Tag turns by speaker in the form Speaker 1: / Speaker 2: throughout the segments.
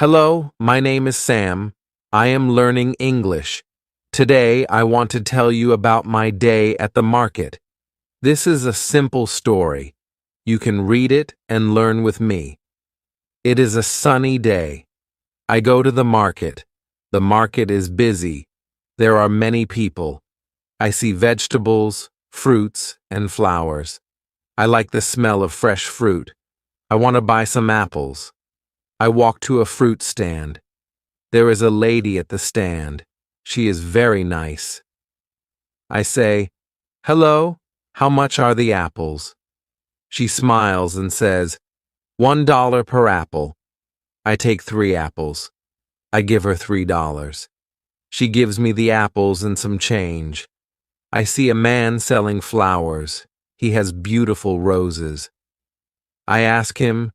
Speaker 1: Hello, my name is Sam. I am learning English. Today, I want to tell you about my day at the market. This is a simple story. You can read it and learn with me. It is a sunny day. I go to the market. The market is busy. There are many people. I see vegetables, fruits, and flowers. I like the smell of fresh fruit. I want to buy some apples. I walk to a fruit stand. There is a lady at the stand. She is very nice. I say, "Hello, how much are the apples?" She smiles and says, $1 per apple. I take 3 apples. I give her $3. She gives me the apples and some change. I see a man selling flowers. He has beautiful roses. I ask him,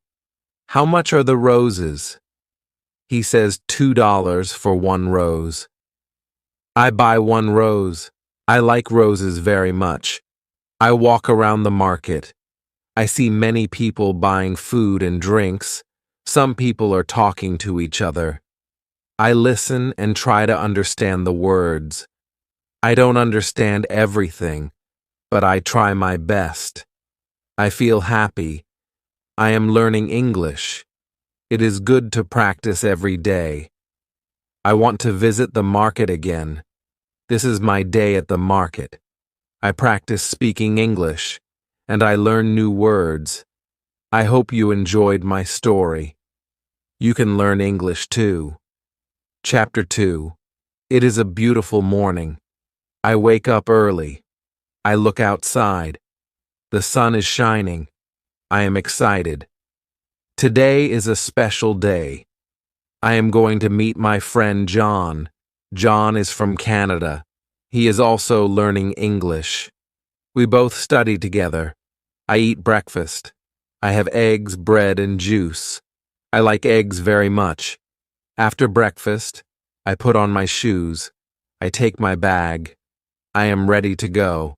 Speaker 1: "How much are the roses?" He says $2 for 1 rose. I buy 1 rose. I like roses very much. I walk around the market. I see many people buying food and drinks. Some people are talking to each other. I listen and try to understand the words. I don't understand everything, but I try my best. I feel happy. I am learning English. It is good to practice every day. I want to visit the market again. This is my day at the market. I practice speaking English, and I learn new words. I hope you enjoyed my story. You can learn English too. Chapter 2. It is a beautiful morning. I wake up early. I look outside. The sun is shining. I am excited. Today is a special day. I am going to meet my friend John. John is from Canada. He is also learning English. We both study together. I eat breakfast. I have eggs, bread, and juice. I like eggs very much. After breakfast, I put on my shoes. I take my bag. I am ready to go.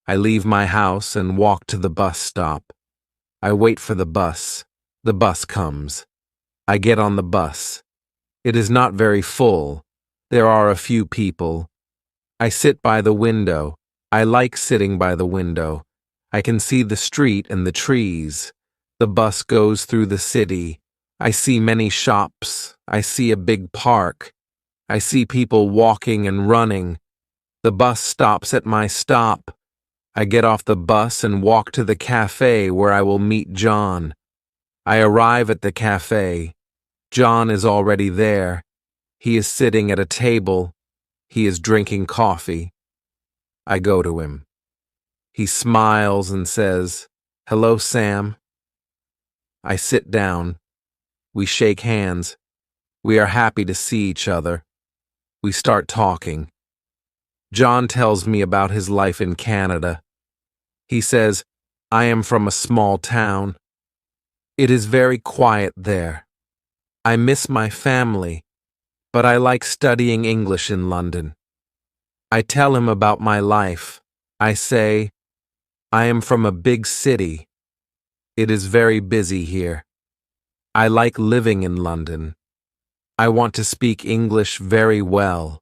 Speaker 1: I leave my house and walk to the bus stop. I wait for the bus. The bus comes. I get on the bus. It is not very full. There are a few people. I sit by the window. I like sitting by the window. I can see the street and the trees. The bus goes through the city. I see many shops. I see a big park. I see people walking and running. The bus stops at my stop. I get off the bus and walk to the cafe where I will meet John. I arrive at the cafe. John is already there. He is sitting at a table. He is drinking coffee. I go to him. He smiles and says, "Hello, Sam." I sit down. We shake hands. We are happy to see each other. We start talking. John tells me about his life in Canada. He says, "I am from a small town. It is very quiet there. I miss my family, but I like studying English in London." I tell him about my life. I say, "I am from a big city. It is very busy here. I like living in London. I want to speak English very well."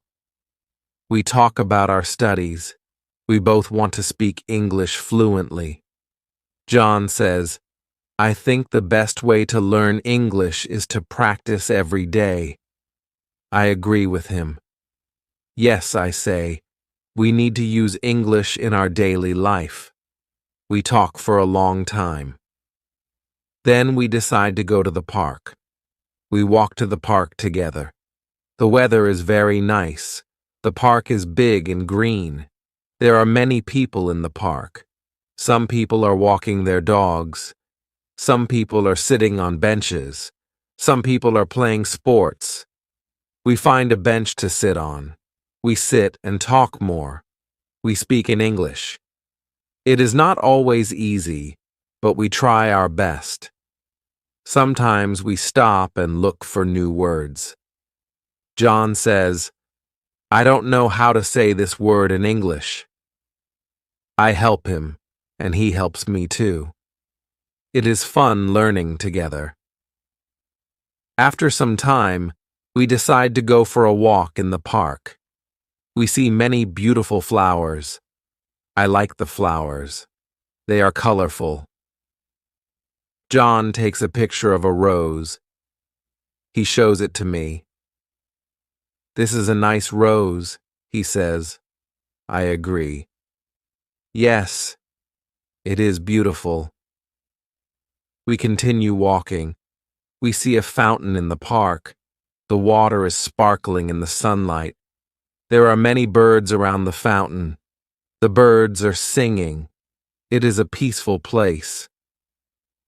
Speaker 1: We talk about our studies. We both want to speak English fluently. John says, "I think the best way to learn English is to practice every day." I agree with him. "Yes," I say, "we need to use English in our daily life." We talk for a long time. Then we decide to go to the park. We walk to the park together. The weather is very nice. The park is big and green. There are many people in the park. Some people are walking their dogs. Some people are sitting on benches. Some people are playing sports. We find a bench to sit on. We sit and talk more. We speak in English. It is not always easy, but we try our best. Sometimes we stop and look for new words. John says, "I don't know how to say this word in English." I help him, and he helps me too. It is fun learning together. After some time, we decide to go for a walk in the park. We see many beautiful flowers. I like the flowers. They are colorful. John takes a picture of a rose. He shows it to me. "This is a nice rose," he says. I agree. "Yes, it is beautiful." We continue walking. We see a fountain in the park. The water is sparkling in the sunlight. There are many birds around the fountain. The birds are singing. It is a peaceful place.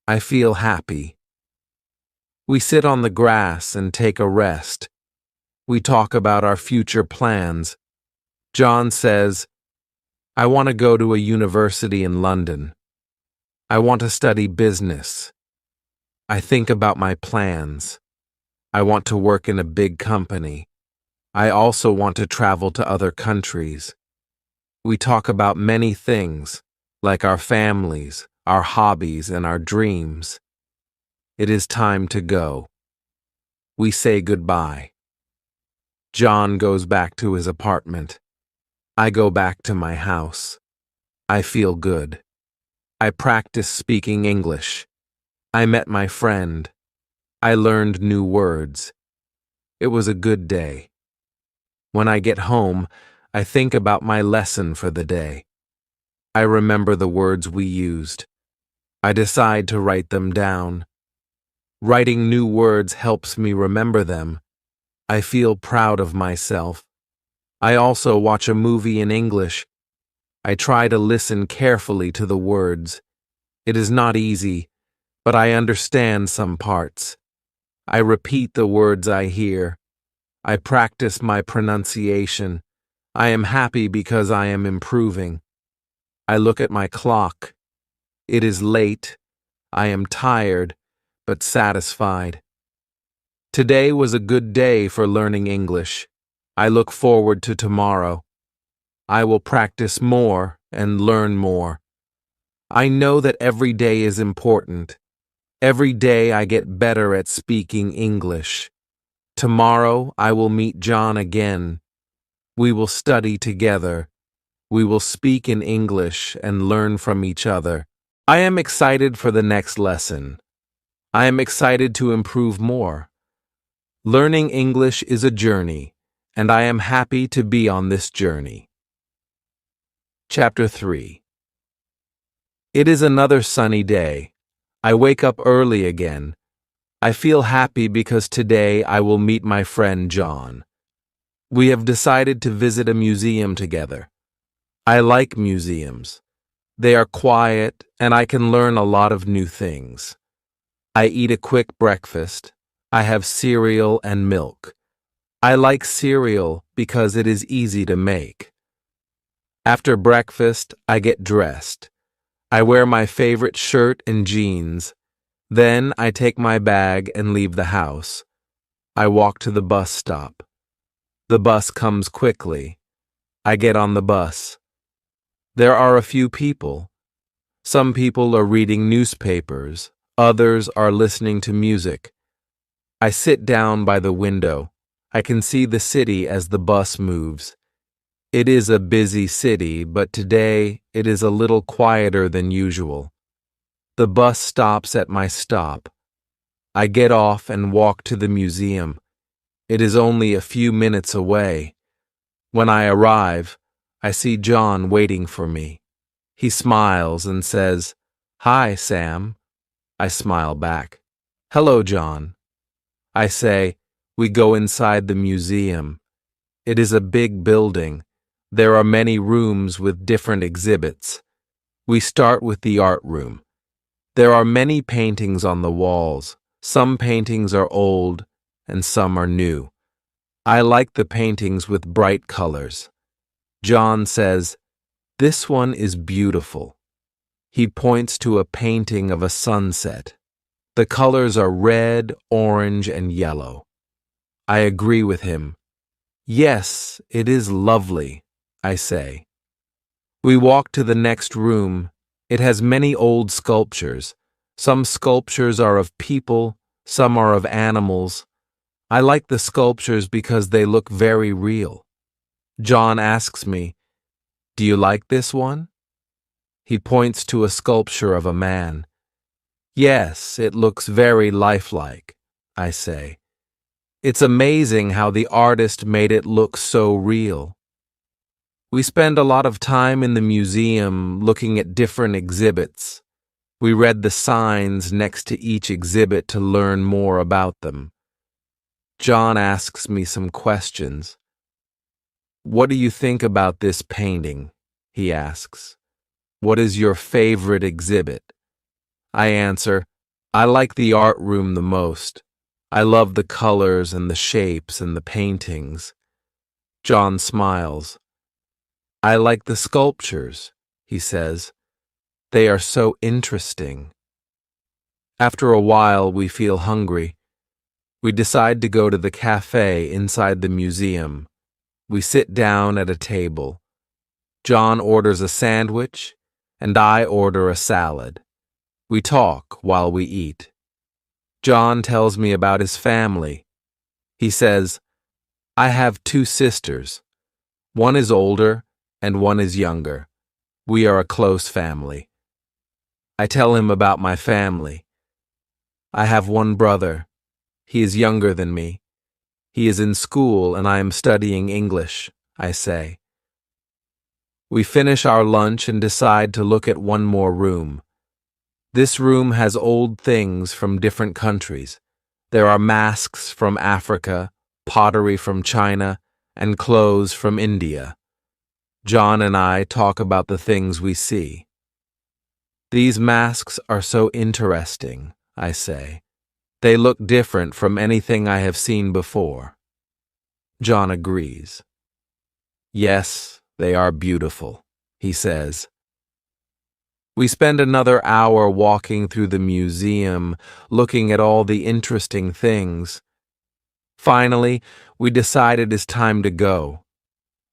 Speaker 1: I feel happy. We sit on the grass and take a rest. We talk about our future plans. John says, "I want to go to a university in London. I want to study business. I think about my plans. I want to work in a big company. I also want to travel to other countries." We talk about many things, like our families, our hobbies, and our dreams. It is time to go. We say goodbye. John goes back to his apartment. I go back to my house. I feel good. I practice speaking English. I met my friend. I learned new words. It was a good day. When I get home, I think about my lesson for the day. I remember the words we used. I decide to write them down. Writing new words helps me remember them. I feel proud of myself. I also watch a movie in English. I try to listen carefully to the words. It is not easy, but I understand some parts. I repeat the words I hear. I practice my pronunciation. I am happy because I am improving. I look at my clock. It is late. I am tired, but satisfied. Today was a good day for learning English. I look forward to tomorrow. I will practice more and learn more. I know that every day is important. Every day I get better at speaking English. Tomorrow I will meet John again. We will study together. We will speak in English and learn from each other. I am excited for the next lesson. I am excited to improve more. Learning English is a journey, and I am happy to be on this journey. Chapter 3. It is another sunny day. I wake up early again. I feel happy because today I will meet my friend John. We have decided to visit a museum together. I like museums. They are quiet, and I can learn a lot of new things. I eat a quick breakfast. I have cereal and milk. I like cereal because it is easy to make. After breakfast, I get dressed. I wear my favorite shirt and jeans. Then I take my bag and leave the house. I walk to the bus stop. The bus comes quickly. I get on the bus. There are a few people. Some people are reading newspapers. Others are listening to music. I sit down by the window. I can see the city as the bus moves. It is a busy city, but today it is a little quieter than usual. The bus stops at my stop. I get off and walk to the museum. It is only a few minutes away. When I arrive, I see John waiting for me. He smiles and says, "Hi, Sam." I smile back. "Hello, John." I say, we go inside the museum. It is a big building. There are many rooms with different exhibits. We start with the art room. There are many paintings on the walls. Some paintings are old and some are new. I like the paintings with bright colors. John says, "This one is beautiful." He points to a painting of a sunset. The colors are red, orange, and yellow. I agree with him. "Yes, it is lovely," I say. We walk to the next room. It has many old sculptures. Some sculptures are of people, some are of animals, I like the sculptures because they look very real. John asks me, "Do you like this one?" He points to a sculpture of a man. "Yes, it looks very lifelike," I say. "It's amazing how the artist made it look so real." We spend a lot of time in the museum looking at different exhibits. We read the signs next to each exhibit to learn more about them. John asks me some questions. "What do you think about this painting?" he asks. "What is your favorite exhibit?" I answer, "I like the art room the most. I love the colors and the shapes and the paintings." John smiles. "I like the sculptures," he says. "They are so interesting." After a while, we feel hungry. We decide to go to the cafe inside the museum. We sit down at a table. John orders a sandwich, and I order a salad. We talk while we eat. John tells me about his family. He says, "I have 2 sisters. One is older and one is younger. We are a close family." I tell him about my family. "I have one brother. He is younger than me. He is in school and I am studying English," I say. We finish our lunch and decide to look at one more room. This room has old things from different countries. There are masks from Africa, pottery from China, and clothes from India. John and I talk about the things we see. "These masks are so interesting," I say. "They look different from anything I have seen before." John agrees. "Yes, they are beautiful," he says. We spend another hour walking through the museum, looking at all the interesting things. Finally, we decide it is time to go.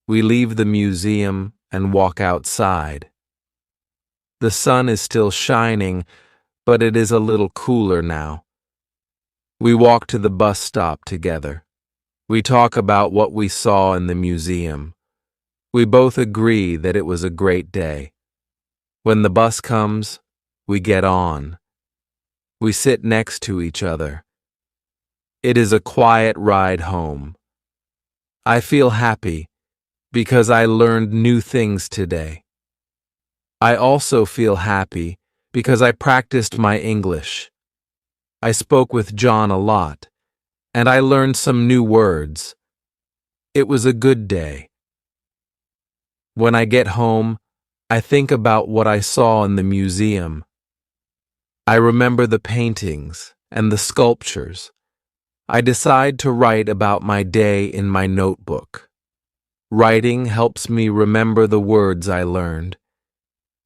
Speaker 1: We leave the museum and walk outside. The sun is still shining, but it is a little cooler now. We walk to the bus stop together. We talk about what we saw in the museum. We both agree that it was a great day. When the bus comes, we get on. We sit next to each other. It is a quiet ride home. I feel happy because I learned new things today. I also feel happy because I practiced my English. I spoke with John a lot, and I learned some new words. It was a good day. When I get home, I think about what I saw in the museum. I remember the paintings and the sculptures. I decide to write about my day in my notebook. Writing helps me remember the words I learned.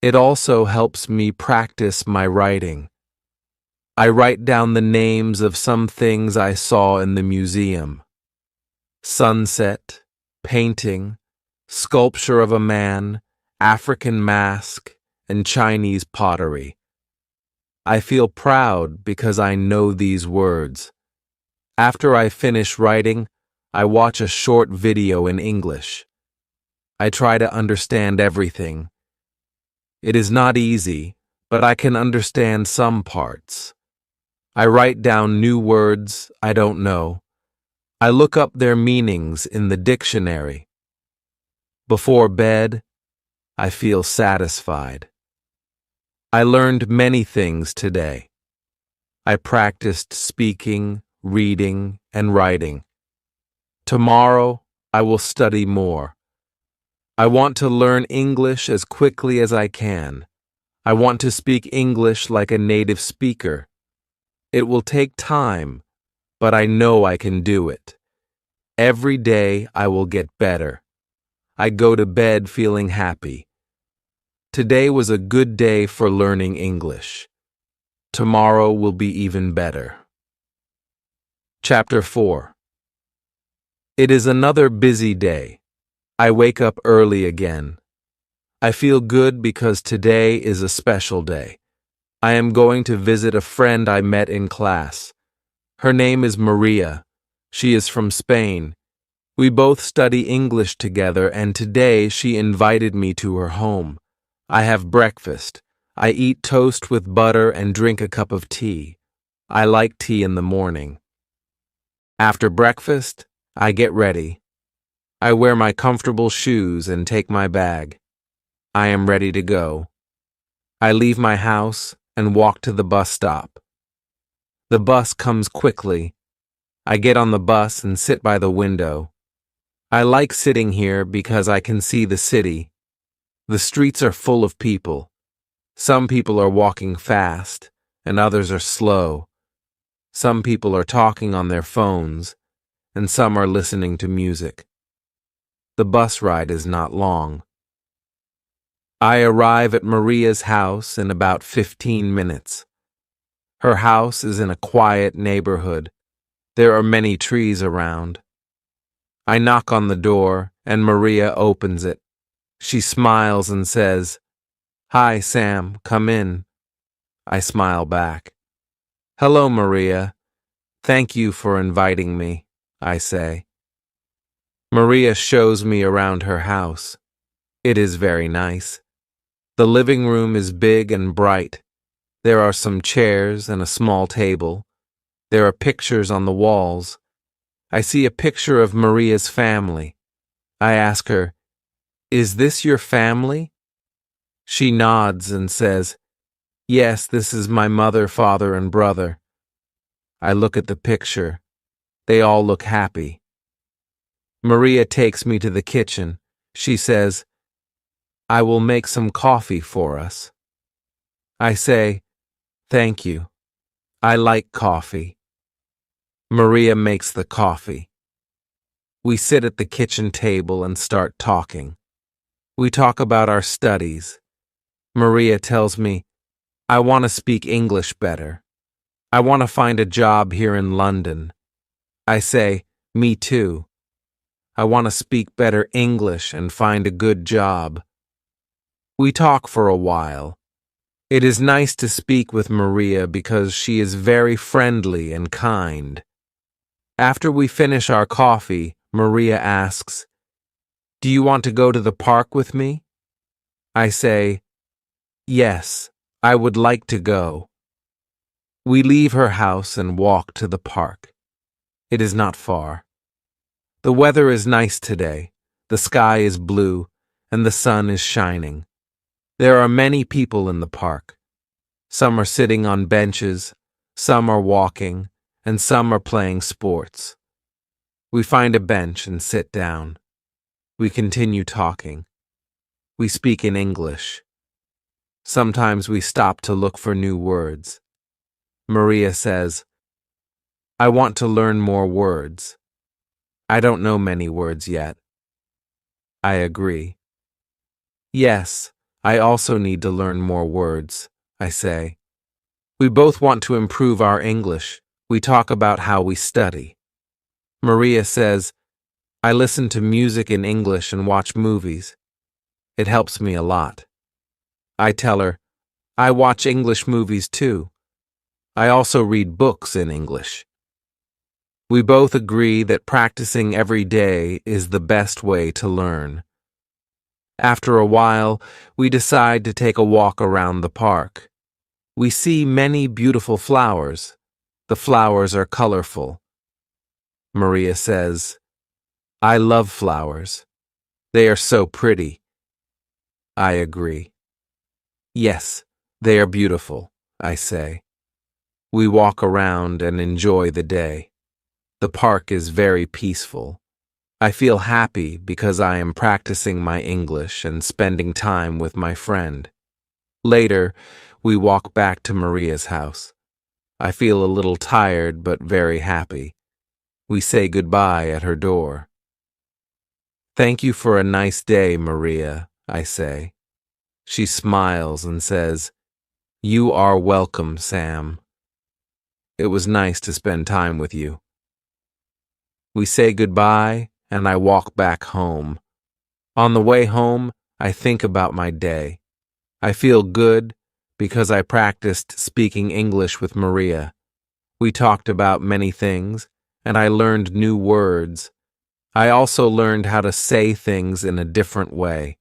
Speaker 1: It also helps me practice my writing. I write down the names of some things I saw in the museum. Sunset, painting, sculpture of a man, African mask, and Chinese pottery. I feel proud because I know these words. After I finish writing, I watch a short video in English. I try to understand everything. It is not easy, but I can understand some parts. I write down new words I don't know. I look up their meanings in the dictionary. Before bed, I feel satisfied. I learned many things today. I practiced speaking, reading, and writing. Tomorrow, I will study more. I want to learn English as quickly as I can. I want to speak English like a native speaker. It will take time, but I know I can do it. Every day I will get better. I go to bed feeling happy. Today was a good day for learning English. Tomorrow will be even better. Chapter 4. It is another busy day. I wake up early again. I feel good because today is a special day. I am going to visit a friend I met in class. Her name is Maria. She is from Spain. We both study English together, and today she invited me to her home. I have breakfast. I eat toast with butter and drink a cup of tea. I like tea in the morning. After breakfast, I get ready. I wear my comfortable shoes and take my bag. I am ready to go. I leave my house and walk to the bus stop. The bus comes quickly. I get on the bus and sit by the window. I like sitting here because I can see the city. The streets are full of people. Some people are walking fast, and others are slow. Some people are talking on their phones, and some are listening to music. The bus ride is not long. I arrive at Maria's house in about 15 minutes. Her house is in a quiet neighborhood. There are many trees around. I knock on the door, and Maria opens it. She smiles and says, "Hi, Sam, come in." I smile back. "Hello, Maria. Thank you for inviting me," I say. Maria shows me around her house. It is very nice. The living room is big and bright. There are some chairs and a small table. There are pictures on the walls. I see a picture of Maria's family. I ask her, "Is this your family?" She nods and says, "Yes, this is my mother, father, and brother." I look at the picture. They all look happy. Maria takes me to the kitchen. She says, "I will make some coffee for us." I say, "Thank you. I like coffee." Maria makes the coffee. We sit at the kitchen table and start talking. We talk about our studies. Maria tells me, "I want to speak English better. I want to find a job here in London." I say, "Me too. I want to speak better English and find a good job." We talk for a while. It is nice to speak with Maria because she is very friendly and kind. After we finish our coffee, Maria asks, "Do you want to go to the park with me?" I say, "Yes, I would like to go." We leave her house and walk to the park. It is not far. The weather is nice today. The sky is blue, and the sun is shining. There are many people in the park. Some are sitting on benches, some are walking, and some are playing sports. We find a bench and sit down. We continue talking. We speak in English. Sometimes we stop to look for new words. Maria says, "I want to learn more words. I don't know many words yet." I agree. "Yes, I also need to learn more words," I say. We both want to improve our English. We talk about how we study. Maria says, "I listen to music in English and watch movies. It helps me a lot." I tell her, "I watch English movies too. I also read books in English." We both agree that practicing every day is the best way to learn. After a while, we decide to take a walk around the park. We see many beautiful flowers. The flowers are colorful. Maria says, "I love flowers. They are so pretty." I agree. "Yes, they are beautiful," I say. We walk around and enjoy the day. The park is very peaceful. I feel happy because I am practicing my English and spending time with my friend. Later, we walk back to Maria's house. I feel a little tired but very happy. We say goodbye at her door. "Thank you for a nice day, Maria," I say. She smiles and says, "You are welcome, Sam. It was nice to spend time with you." We say goodbye, and I walk back home. On the way home, I think about my day. I feel good because I practiced speaking English with Maria. We talked about many things, and I learned new words. I also learned how to say things in a different way.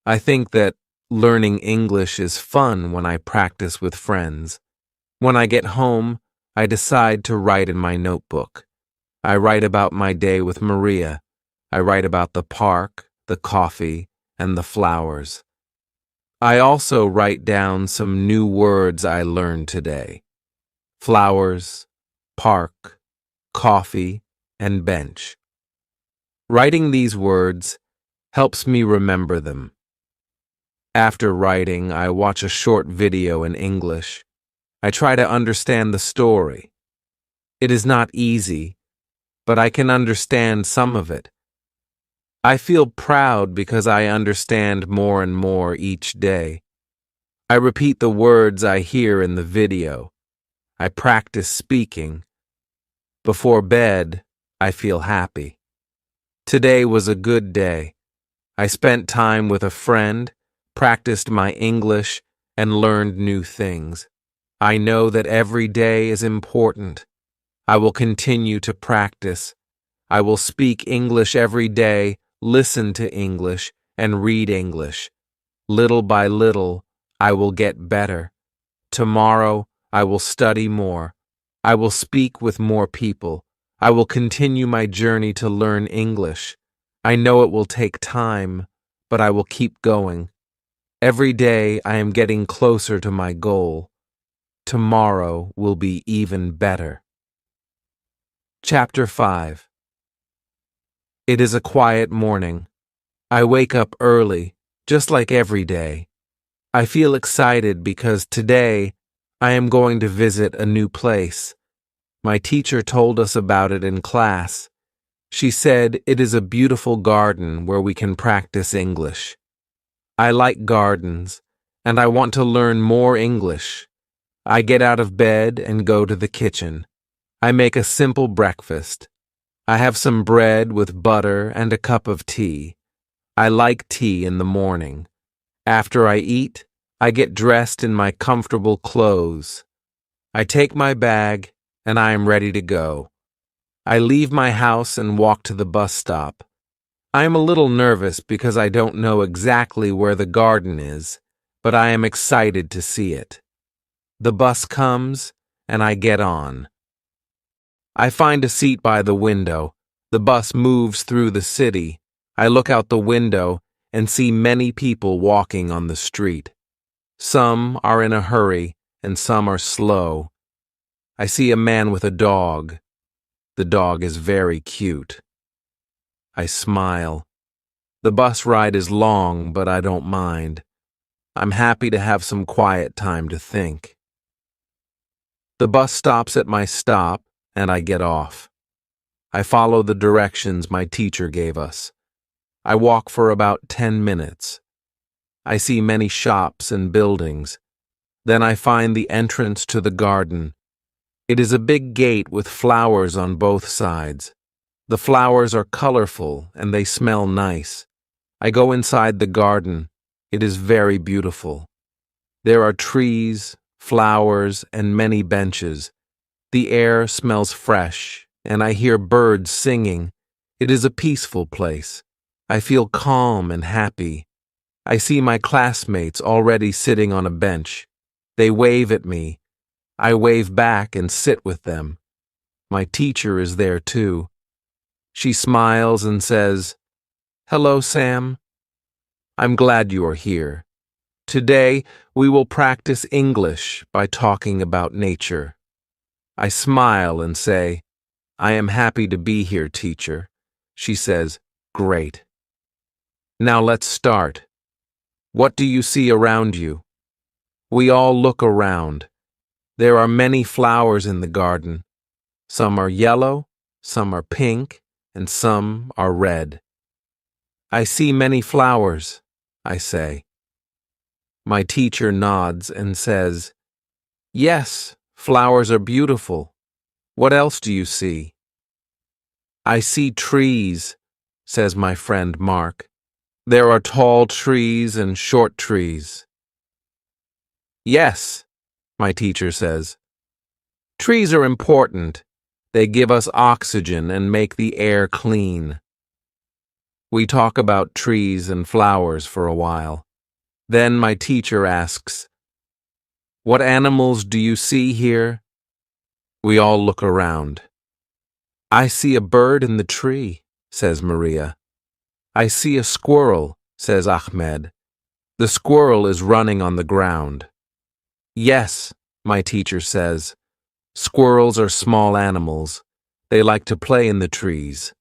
Speaker 1: I think that learning English is fun when I practice with friends. When I get home, I decide to write in my notebook. I write about my day with Maria. I write about the park, the coffee, and the flowers. I also write down some new words I learned today. Flowers, park, coffee, and bench. Writing these words helps me remember them. After writing, I watch a short video in English. I try to understand the story. It is not easy, but I can understand some of it. I feel proud because I understand more and more each day. I repeat the words I hear in the video. I practice speaking. Before bed, I feel happy. Today was a good day. I spent time with a friend, practiced my English, and learned new things. I know that every day is important. I will continue to practice. I will speak English every day, listen to English, and read English. Little by little, I will get better. Tomorrow, I will study more. I will speak with more people. I will continue my journey to learn English. I know it will take time, but I will keep going. Every day, I am getting closer to my goal. Tomorrow will be even better. Chapter 5. It is a quiet morning. I wake up early, just like every day. I feel excited because today I am going to visit a new place. My teacher told us about it in class. She said it is a beautiful garden where we can practice English. I like gardens, and I want to learn more English. I get out of bed and go to the kitchen. I make a simple breakfast. I have some bread with butter and a cup of tea. I like tea in the morning. After I eat, I get dressed in my comfortable clothes. I take my bag, and I am ready to go. I leave my house and walk to the bus stop. I am a little nervous because I don't know exactly where the garden is, but I am excited to see it. The bus comes, and I get on. I find a seat by the window. The bus moves through the city. I look out the window and see many people walking on the street. Some are in a hurry, and some are slow. I see a man with a dog. The dog is very cute. I smile. The bus ride is long, but I don't mind. I'm happy to have some quiet time to think. The bus stops at my stop, and I get off. I follow the directions my teacher gave us. I walk for about 10 minutes. I see many shops and buildings. Then I find the entrance to the garden. It is a big gate with flowers on both sides. The flowers are colorful and they smell nice. I go inside the garden. It is very beautiful. There are trees, flowers, and many benches. The air smells fresh, and I hear birds singing. It is a peaceful place. I feel calm and happy. I see my classmates already sitting on a bench. They wave at me. I wave back and sit with them. My teacher is there too. She smiles and says, "Hello, Sam. I'm glad you are here. Today, we will practice English by talking about nature." I smile and say, "I am happy to be here, teacher." She says, "Great. Now let's start. What do you see around you?" We all look around. There are many flowers in the garden. Some are yellow, some are pink, and some are red. "I see many flowers," I say. My teacher nods and says, "Yes, flowers are beautiful. What else do you see?" "I see trees," says my friend Mark. "There are tall trees and short trees." "Yes," my teacher says. "Trees are important. They give us oxygen and make the air clean. We talk about trees and flowers for a while. Then my teacher asks, "What animals do you see here?" We all look around. "I see a bird in the tree," says Maria. "I see a squirrel," says Ahmed. "The squirrel is running on the ground." "Yes," my teacher says. "Squirrels are small animals. They like to play in the trees."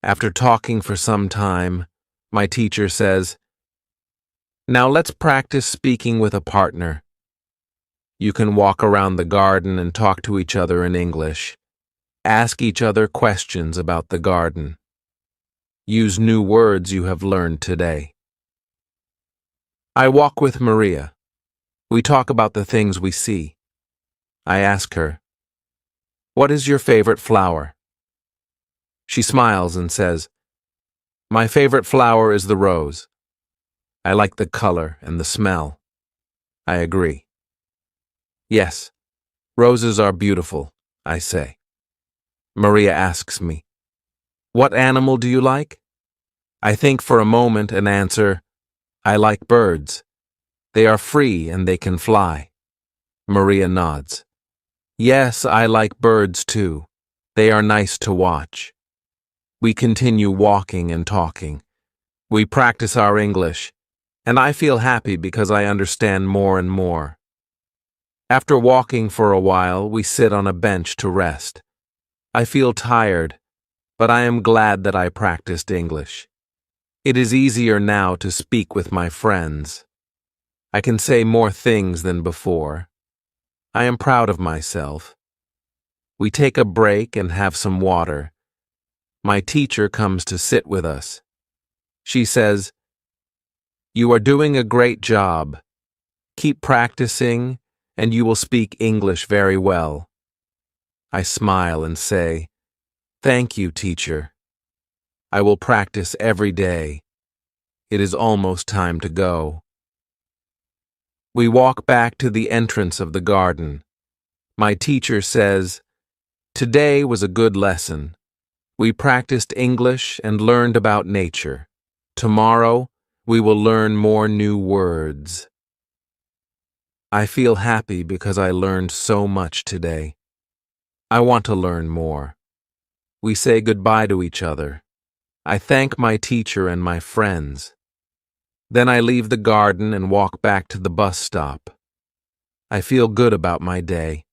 Speaker 1: After talking for some time, my teacher says, "Now let's practice speaking with a partner. You can walk around the garden and talk to each other in English. Ask each other questions about the garden. Use new words you have learned today." I walk with Maria. We talk about the things we see. I ask her, "What is your favorite flower?" She smiles and says, "My favorite flower is the rose. I like the color and the smell." I agree. "Yes, roses are beautiful," I say. Maria asks me, "What animal do you like?" I think for a moment and answer, "I like birds. They are free and they can fly." Maria nods. "Yes, I like birds too. They are nice to watch." We continue walking and talking. We practice our English, and I feel happy because I understand more and more. After walking for a while, we sit on a bench to rest. I feel tired, but I am glad that I practiced English. It is easier now to speak with my friends. I can say more things than before. I am proud of myself. We take a break and have some water. My teacher comes to sit with us. She says, "You are doing a great job. Keep practicing, and you will speak English very well." I smile and say, "Thank you, teacher. I will practice every day. It is almost time to go." We walk back to the entrance of the garden. My teacher says, "Today was a good lesson. We practiced English and learned about nature. Tomorrow, we will learn more new words." I feel happy because I learned so much today. I want to learn more. We say goodbye to each other. I thank my teacher and my friends. Then I leave the garden and walk back to the bus stop. I feel good about my day.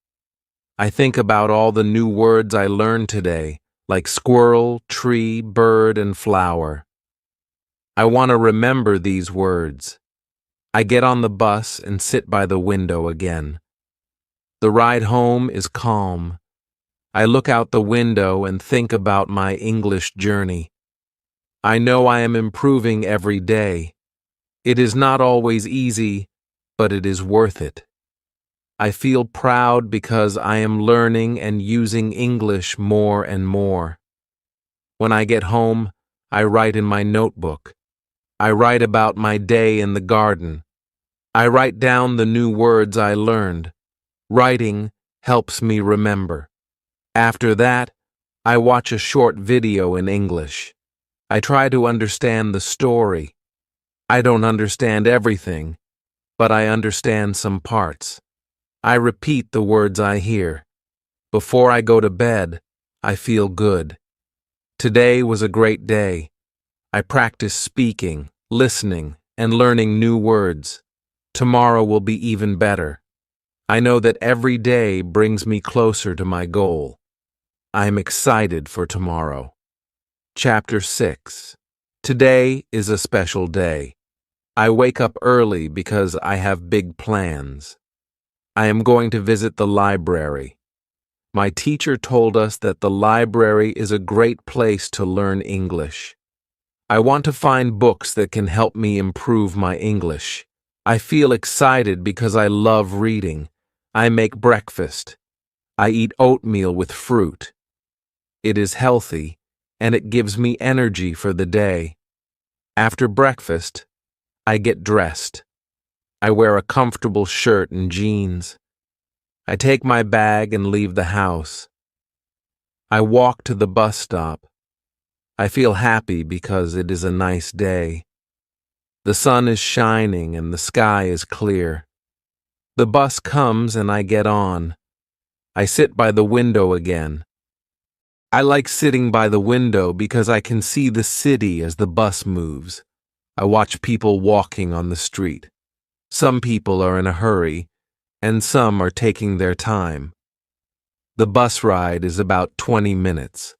Speaker 1: I think about all the new words I learned today, like squirrel, tree, bird, and flower. I want to remember these words. I get on the bus and sit by the window again. The ride home is calm. I look out the window and think about my English journey. I know I am improving every day. It is not always easy, but it is worth it. I feel proud because I am learning and using English more and more. When I get home, I write in my notebook. I write about my day in the garden. I write down the new words I learned. Writing helps me remember. After that, I watch a short video in English. I try to understand the story. I don't understand everything, but I understand some parts. I repeat the words I hear. Before I go to bed, I feel good. Today was a great day. I practice speaking, listening, and learning new words. Tomorrow will be even better. I know that every day brings me closer to my goal. I am excited for tomorrow. Chapter 6. Today is a special day. I wake up early because I have big plans. I am going to visit the library. My teacher told us that the library is a great place to learn English. I want to find books that can help me improve my English. I feel excited because I love reading. I make breakfast. I eat oatmeal with fruit. It is healthy, and it gives me energy for the day. After breakfast, I get dressed. I wear a comfortable shirt and jeans. I take my bag and leave the house. I walk to the bus stop. I feel happy because it is a nice day. The sun is shining and the sky is clear. The bus comes and I get on. I sit by the window again. I like sitting by the window because I can see the city as the bus moves. I watch people walking on the street. Some people are in a hurry, and some are taking their time. The bus ride is about 20 minutes.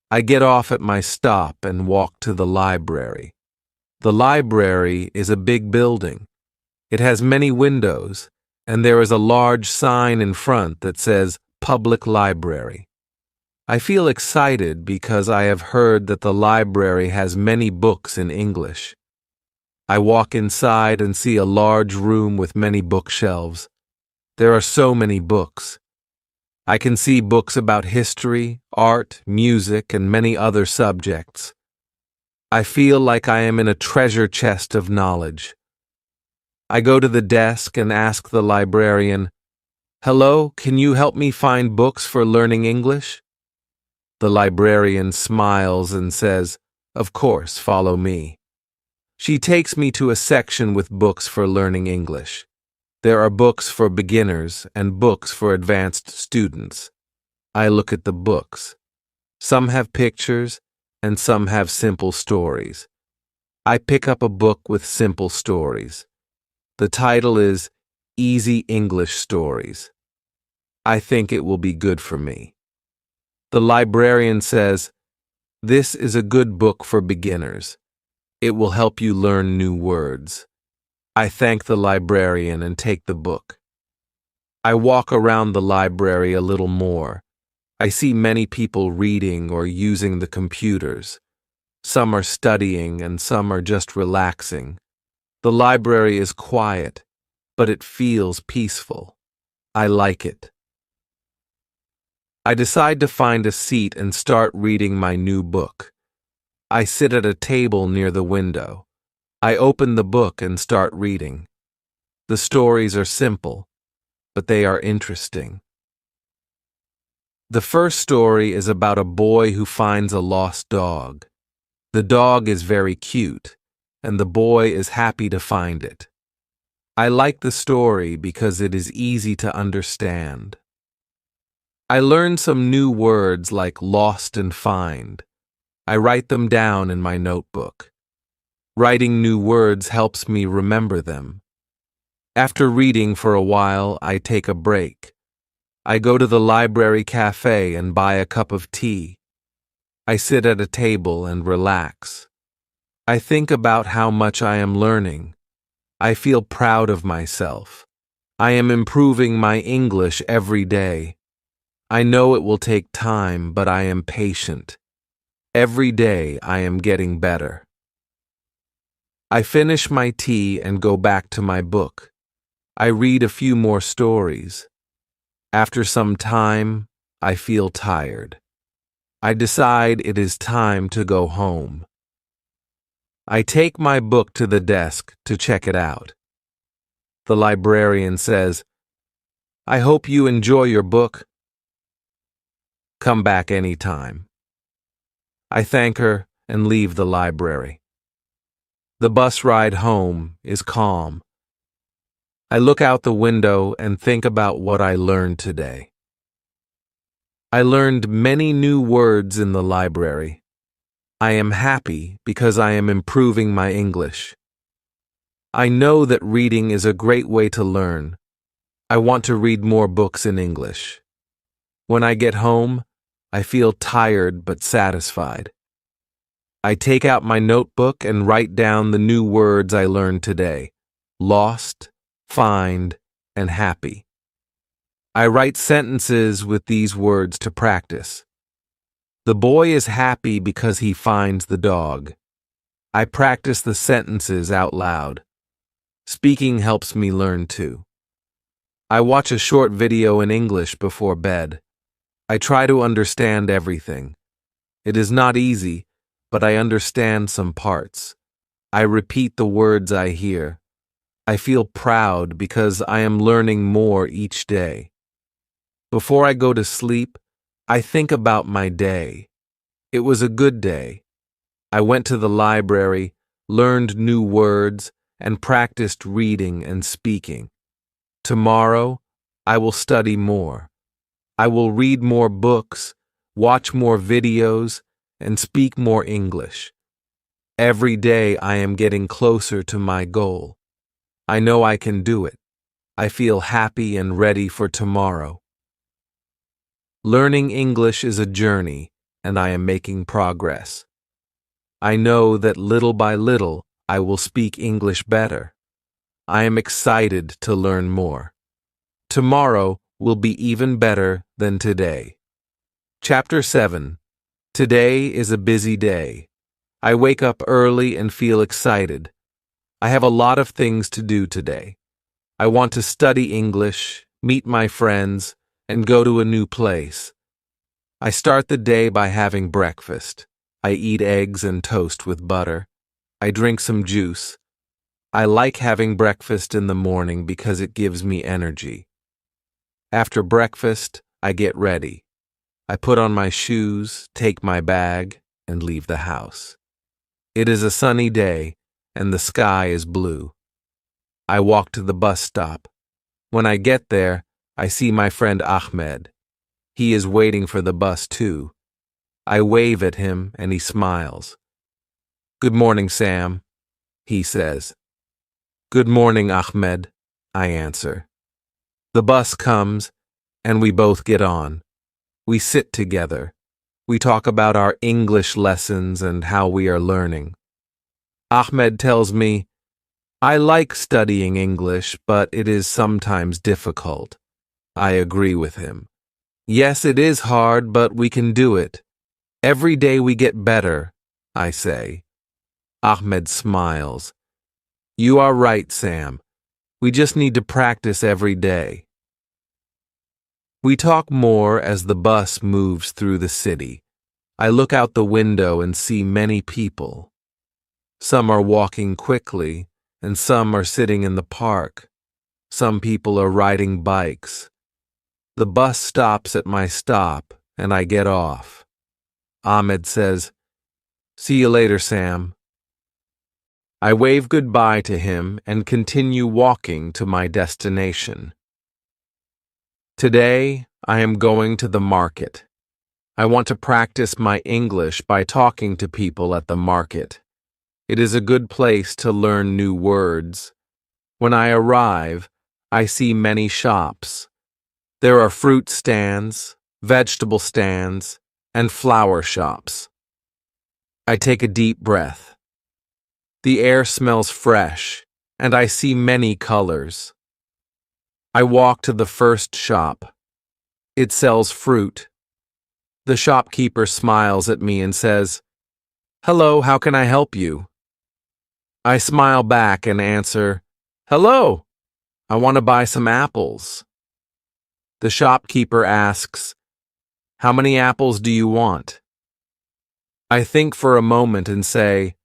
Speaker 1: I get off at my stop and walk to the library. The library is a big building. It has many windows, and there is a large sign in front that says Public Library. I feel excited because I have heard that the library has many books in English. I walk inside and see a large room with many bookshelves. There are so many books. I can see books about history, art, music, and many other subjects. I feel like I am in a treasure chest of knowledge. I go to the desk and ask the librarian, "Hello, can you help me find books for learning English?" The librarian smiles and says, "Of course, follow me." She takes me to a section with books for learning English. There are books for beginners and books for advanced students. I look at the books. Some have pictures and some have simple stories. I pick up a book with simple stories. The title is Easy English Stories. I think it will be good for me. The librarian says, "This is a good book for beginners. It will help you learn new words." I thank the librarian and take the book. I walk around the library a little more. I see many people reading or using the computers. Some are studying and some are just relaxing. The library is quiet, but it feels peaceful. I like it. I decide to find a seat and start reading my new book. I sit at a table near the window. I open the book and start reading. The stories are simple, but they are interesting. The first story is about a boy who finds a lost dog. The dog is very cute, and the boy is happy to find it. I like the story because it is easy to understand. I learned some new words like lost and find. I write them down in my notebook. Writing new words helps me remember them. After reading for a while, I take a break. I go to the library cafe and buy a cup of tea. I sit at a table and relax. I think about how much I am learning. I feel proud of myself. I am improving my English every day. I know it will take time, but I am patient. Every day I am getting better. I finish my tea and go back to my book. I read a few more stories. After some time, I feel tired. I decide it is time to go home. I take my book to the desk to check it out. The librarian says, "I hope you enjoy your book. Come back anytime." I thank her and leave the library. The bus ride home is calm. I look out the window and think about what I learned today. I learned many new words in the library. I am happy because I am improving my English. I know that reading is a great way to learn. I want to read more books in English. When I get home, I feel tired but satisfied. I take out my notebook and write down the new words I learned today: lost, find, and happy. I write sentences with these words to practice. The boy is happy because he finds the dog. I practice the sentences out loud. Speaking helps me learn too. I watch a short video in English before bed. I try to understand everything. It is not easy, but I understand some parts. I repeat the words I hear. I feel proud because I am learning more each day. Before I go to sleep, I think about my day. It was a good day. I went to the library, learned new words, and practiced reading and speaking. Tomorrow, I will study more. I will read more books, watch more videos, and speak more English. Every day I am getting closer to my goal. I know I can do it. I feel happy and ready for tomorrow. Learning English is a journey, and I am making progress. I know that little by little I will speak English better. I am excited to learn more. Tomorrow will be even better than today. Chapter 7. Today is a busy day. I wake up early and feel excited. I have a lot of things to do today. I want to study English, meet my friends, and go to a new place. I start the day by having breakfast. I eat eggs and toast with butter. I drink some juice. I like having breakfast in the morning because it gives me energy. After breakfast, I get ready. I put on my shoes, take my bag, and leave the house. It is a sunny day, and the sky is blue. I walk to the bus stop. When I get there, I see my friend Ahmed. He is waiting for the bus too. I wave at him, and he smiles. "Good morning, Sam," he says. "Good morning, Ahmed," I answer. The bus comes, and we both get on. We sit together. We talk about our English lessons and how we are learning. Ahmed tells me, "I like studying English, but it is sometimes difficult." I agree with him. Yes, it is hard, but we can do it. Every day we get better, I say. Ahmed smiles. "You are right, Sam. We just need to practice every day." We talk more as the bus moves through the city. I look out the window and see many people. Some are walking quickly, and some are sitting in the park. Some people are riding bikes. The bus stops at my stop, and I get off. Ahmed says, "See you later, Sam." I wave goodbye to him and continue walking to my destination. Today, I am going to the market. I want to practice my English by talking to people at the market. It is a good place to learn new words. When I arrive, I see many shops. There are fruit stands, vegetable stands, and flower shops. I take a deep breath. The air smells fresh, and I see many colors. I walk to the first shop. It sells fruit. The shopkeeper smiles at me and says, "Hello, how can I help you?" I smile back and answer, "Hello, I want to buy some apples." The shopkeeper asks, "How many apples do you want?" I think for a moment and say,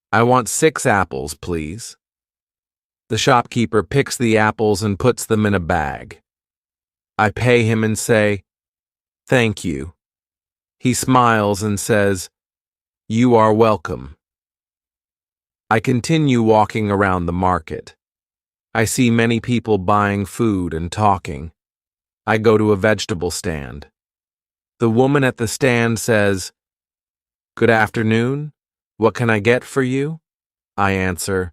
Speaker 1: "I want 6 apples, please." The shopkeeper picks the apples and puts them in a bag. I pay him and say, "Thank you." He smiles and says, "You are welcome." I continue walking around the market. I see many people buying food and talking. I go to a vegetable stand. The woman at the stand says, "Good afternoon. What can I get for you?" I answer,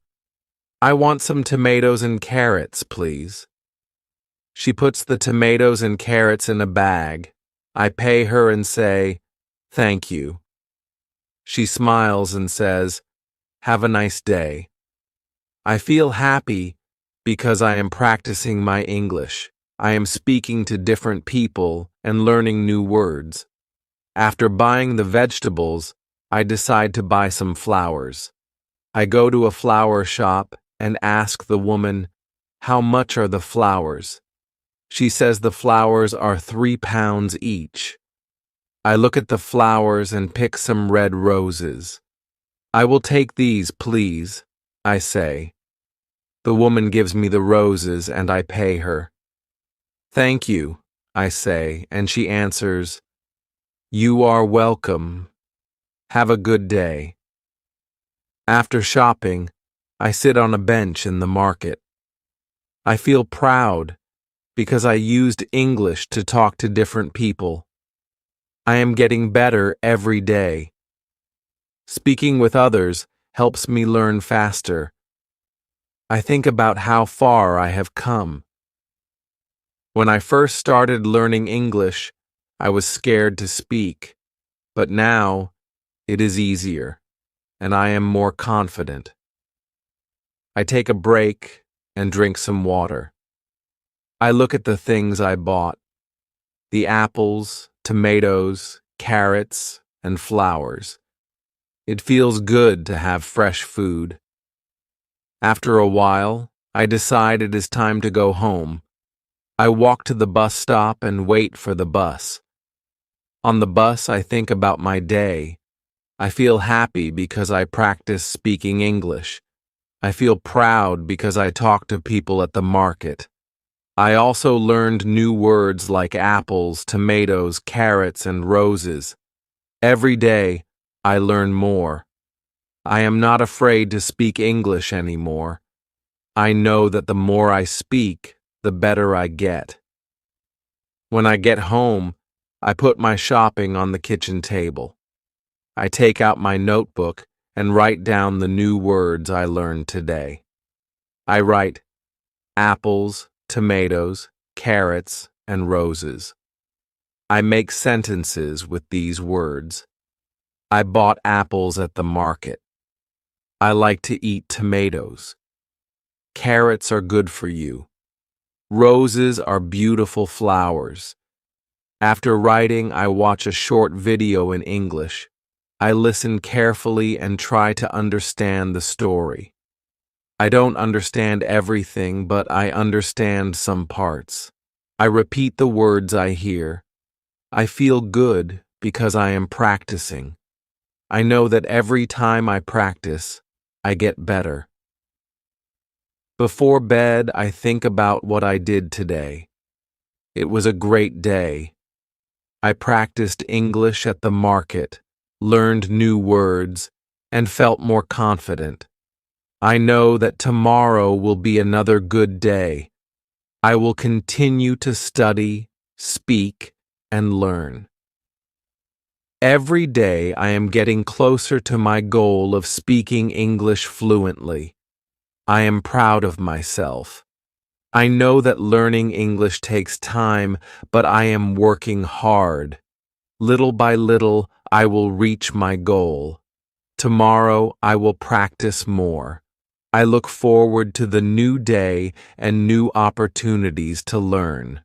Speaker 1: "I want some tomatoes and carrots, please." She puts the tomatoes and carrots in a bag. I pay her and say, "Thank you." She smiles and says, "Have a nice day." I feel happy because I am practicing my English. I am speaking to different people and learning new words. After buying the vegetables, I decide to buy some flowers. I go to a flower shop and ask the woman, "How much are the flowers?" She says the flowers are 3 pounds each. I look at the flowers and pick some red roses. "I will take these, please," I say. The woman gives me the roses and I pay her. "Thank you," I say, and she answers, "You are welcome. Have a good day." After shopping, I sit on a bench in the market. I feel proud because I used English to talk to different people. I am getting better every day. Speaking with others helps me learn faster. I think about how far I have come. When I first started learning English, I was scared to speak, but now it is easier, and I am more confident. I take a break and drink some water. I look at the things I bought: the apples, tomatoes, carrots, and flowers. It feels good to have fresh food. After a while, I decide it is time to go home. I walk to the bus stop and wait for the bus. On the bus, I think about my day. I feel happy because I practice speaking English. I feel proud because I talk to people at the market. I also learned new words like apples, tomatoes, carrots, and roses. Every day, I learn more. I am not afraid to speak English anymore. I know that the more I speak, the better I get. When I get home, I put my shopping on the kitchen table. I take out my notebook and write down the new words I learned today. I write apples, tomatoes, carrots, and roses. I make sentences with these words. I bought apples at the market. I like to eat tomatoes. Carrots are good for you. Roses are beautiful flowers. After writing, I watch a short video in English. I listen carefully and try to understand the story. I don't understand everything, but I understand some parts. I repeat the words I hear. I feel good because I am practicing. I know that every time I practice, I get better. Before bed, I think about what I did today. It was a great day. I practiced English at the market, learned new words, and felt more confident. I know that tomorrow will be another good day. I will continue to study, speak, and learn. Every day I am getting closer to my goal of speaking English fluently. I am proud of myself. I know that learning English takes time, but I am working hard. Little by little, I will reach my goal. Tomorrow, I will practice more. I look forward to the new day and new opportunities to learn.